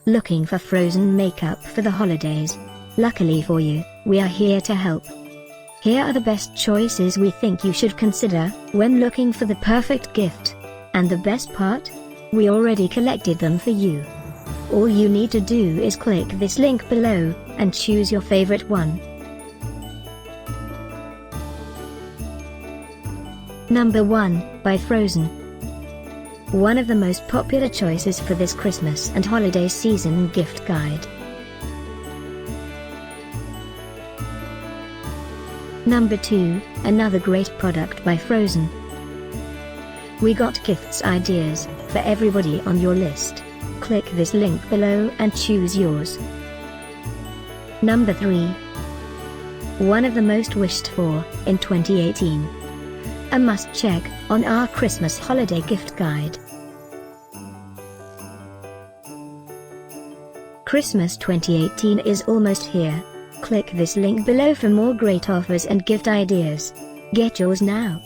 Looking for frozen makeup for the holidays? Luckily for you, we are here to help. Here are the best choices we think you should consider when looking for the perfect gift. And the best part? We already collected them for you. All you need to do is click this link below, and choose your favorite one. Number 1, by Frozen. One of the most popular choices for this Christmas and holiday season gift guide. Number 2, another great product by Frozen. We got gifts ideas for everybody on your list. Click this link below and choose yours. Number 3. One of the most wished for in 2018. A must-check on our Christmas holiday gift guide. Christmas 2018 is almost here. Click this link below for more great offers and gift ideas. Get yours now.